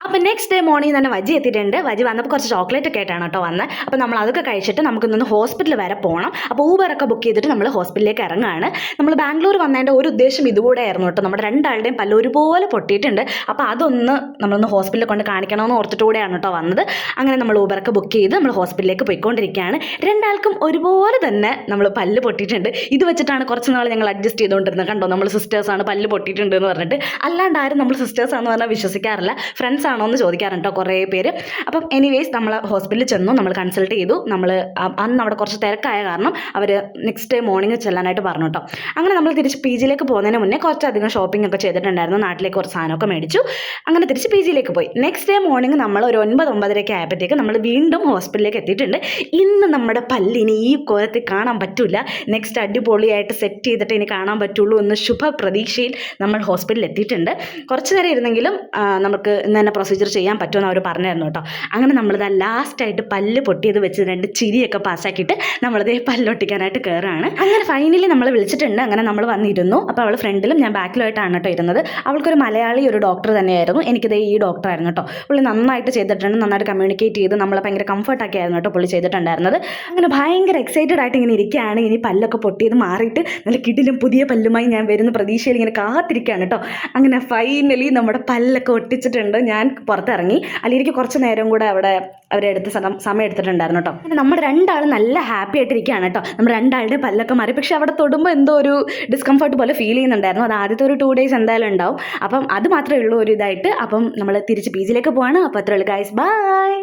അപ്പോൾ next day morning തന്നെ വജി എത്തിയിട്ടുണ്ട്. വജി വന്നപ്പോൾ കുറച്ച് ചോക്ലേറ്റ് ഒക്കെ ആയിട്ടാണ് കേട്ടോ വന്നത്. അപ്പോൾ നമ്മൾ അതൊക്കെ കഴിച്ചിട്ട് നമുക്കൊന്ന് ഹോസ്പിറ്റൽ വരെ പോകണം. അപ്പോൾ ഊബറൊക്കെ ബുക്ക് ചെയ്തിട്ട് നമ്മൾ ഹോസ്പിറ്റലിലേക്ക് ഇറങ്ങുകയാണ്. നമ്മൾ ബാംഗ്ലൂർ വന്നതിൻ്റെ ഒരു ഉദ്ദേശം ഇതുകൂടെ ആയിരുന്നു കേട്ടോ. നമ്മുടെ രണ്ടാളുടെയും പല്ല് ഒരുപോലെ പൊട്ടിയിട്ടുണ്ട്. അപ്പോൾ അതൊന്ന് നമ്മളൊന്ന് ഹോസ്പിറ്റലിൽ കൊണ്ട് കാണിക്കണമെന്ന് ഓർത്തിട്ട് കൂടെയാണ് കേട്ടോ വന്നത്. അങ്ങനെ നമ്മൾ ഊബറൊക്കെ ബുക്ക് ചെയ്ത് നമ്മൾ ഹോസ്പിറ്റലിലേക്ക് പോയിക്കൊണ്ടിരിക്കുകയാണ്. രണ്ടാൾക്കും ഒരുപോലെ തന്നെ നമ്മൾ പല്ല് പൊട്ടിയിട്ടുണ്ട്. ഇത് വെച്ചിട്ടാണ് കുറച്ച് നാൾ ഞങ്ങൾ അഡ്ജസ്റ്റ് ചെയ്തുകൊണ്ടിരുന്നത്. കണ്ടോ, നമ്മൾ സിസ്റ്റേഴ്സാണ്, പല്ല് പൊട്ടിയിട്ടുണ്ട് എന്ന് പറഞ്ഞിട്ട്. അല്ലാണ്ട് ആരും നമ്മൾ സിസ്റ്റേഴ്സാണെന്ന് പറഞ്ഞാൽ വിശ്വസിക്കാറില്ല. ഫ്രണ്ട്സ് ആണോ എന്ന് ചോദിക്കാറുണ്ടോ കുറേ പേര്. അപ്പം എനിവേസ് നമ്മൾ ഹോസ്പിറ്റലിൽ ചെന്നു, നമ്മൾ കൺസൾട്ട് ചെയ്തു. നമ്മൾ അന്ന് അവിടെ കുറച്ച് തിരക്കായ കാരണം അവർ നെക്സ്റ്റ് ഡേ മോർണിംഗ് ചെല്ലാനായിട്ട് പറഞ്ഞു കേട്ടോ. അങ്ങനെ നമ്മൾ തിരിച്ച് പി ജിയിലേക്ക് പോകുന്നതിന് മുന്നേ കുറച്ചധികം ഷോപ്പിംഗ് ഒക്കെ ചെയ്തിട്ടുണ്ടായിരുന്നു. നാട്ടിലേക്ക് കുറച്ച് സാധനമൊക്കെ മേടിച്ചു. അങ്ങനെ തിരിച്ച് പി ജിയിലേക്ക് പോയി. നെക്സ്റ്റ് ഡേ മോർണിംഗ് നമ്മൾ ഒരു 9-9:30 ആയപ്പോഴത്തേക്ക് നമ്മൾ വീണ്ടും ഹോസ്പിറ്റലിലേക്ക് എത്തിയിട്ടുണ്ട്. ഇന്ന് നമ്മുടെ പല്ലിന് ഈ കോലത്തിൽ കാണാൻ പറ്റില്ല. നെക്സ്റ്റ് അടിപൊളിയായിട്ട് സെറ്റ് ചെയ്തിട്ട് ഇനി കാണാൻ പറ്റുള്ളൂ എന്ന് ശുഭ പ്രതീക്ഷയിൽ നമ്മൾ ഹോസ്പിറ്റലിൽ എത്തിയിട്ടുണ്ട്. കുറച്ച് നേരം ഇരുന്നെങ്കിലും നമുക്ക് ഇന്ന് തന്നെ പ്രൊസീജിയർ ചെയ്യാൻ പറ്റുമെന്ന് അവർ പറഞ്ഞായിരുന്നു കേട്ടോ. അങ്ങനെ നമ്മളിത് ലാസ്റ്റായിട്ട് പല്ല് പൊട്ടിയത് വെച്ച് 2 ചിരിയൊക്കെ പാസ്സാക്കിയിട്ട് നമ്മളിത് പല്ലൊട്ടിക്കാനായിട്ട് കയറുകയാണ്. അങ്ങനെ ഫൈനലി നമ്മൾ വിളിച്ചിട്ടുണ്ട്. അങ്ങനെ നമ്മൾ വന്നിരുന്നു. അപ്പോൾ അവൾ ഫ്രണ്ടിലും ഞാൻ ബാക്കിലായിട്ടാണ് കേട്ടോ ഇരുന്നത്. അവൾക്കൊരു മലയാളി ഒരു ഡോക്ടർ തന്നെയായിരുന്നു. എനിക്കിത് ഈ ഡോക്ടറായിരുന്നു കേട്ടോ. പുള്ളി നന്നായിട്ട് ചെയ്തിട്ടുണ്ട്, നന്നായിട്ട് കമ്മ്യൂണിക്കേറ്റ് ചെയ്ത് നമ്മളെ ഭയങ്കര കംഫർട്ടൊക്കെ ആയിരുന്നു കേട്ടോ പുള്ളി ചെയ്തിട്ടുണ്ടായിരുന്നത്. അങ്ങനെ ഭയങ്കര എക്സൈറ്റഡ് ആയിട്ട് ഇങ്ങനെ ഇരിക്കുകയാണ്. ഇനി പല്ലൊക്കെ പൊട്ടിയത് മാറിയിട്ട് നല്ല കിടിലും പുതിയ പല്ലുമായി ഞാൻ വരുന്ന പ്രതീക്ഷയിൽ ഇങ്ങനെ കാത്തിരിക്കുകയാണ് കേട്ടോ. അങ്ങനെ ഫൈനലി നമ്മുടെ പല്ലൊക്കെ ഒട്ടിച്ചിട്ടുണ്ട്. ഞാൻ പുറത്തിറങ്ങി. അല്ലെങ്കിൽ കുറച്ച് നേരം കൂടെ അവിടെ അവരെടുത്ത് സമയം എടുത്തിട്ടുണ്ടായിരുന്നു കേട്ടോ. പിന്നെ നമ്മൾ രണ്ടാളും നല്ല ഹാപ്പി ആയിട്ടിരിക്കുകയാണ് കേട്ടോ. നമ്മൾ രണ്ടാളുടെ പല്ലൊക്കെ മാറി. പക്ഷെ അവിടെ തൊടുമ്പോൾ എന്തോ ഒരു ഡിസ്കംഫർട്ട് പോലെ ഫീൽ ചെയ്യുന്നുണ്ടായിരുന്നു. അത് ആദ്യത്തെ ഒരു 2 days എന്തായാലും ഉണ്ടാവും. അപ്പം അത് മാത്രമേ ഉള്ളൂ ഒരു ഇതായിട്ട്. അപ്പം നമ്മൾ തിരിച്ച് പി ജിയിലേക്ക് പോവാണ്. അപ്പോൾ അത്രേ ഉള്ളൂ ഗൈസ്, ബൈ.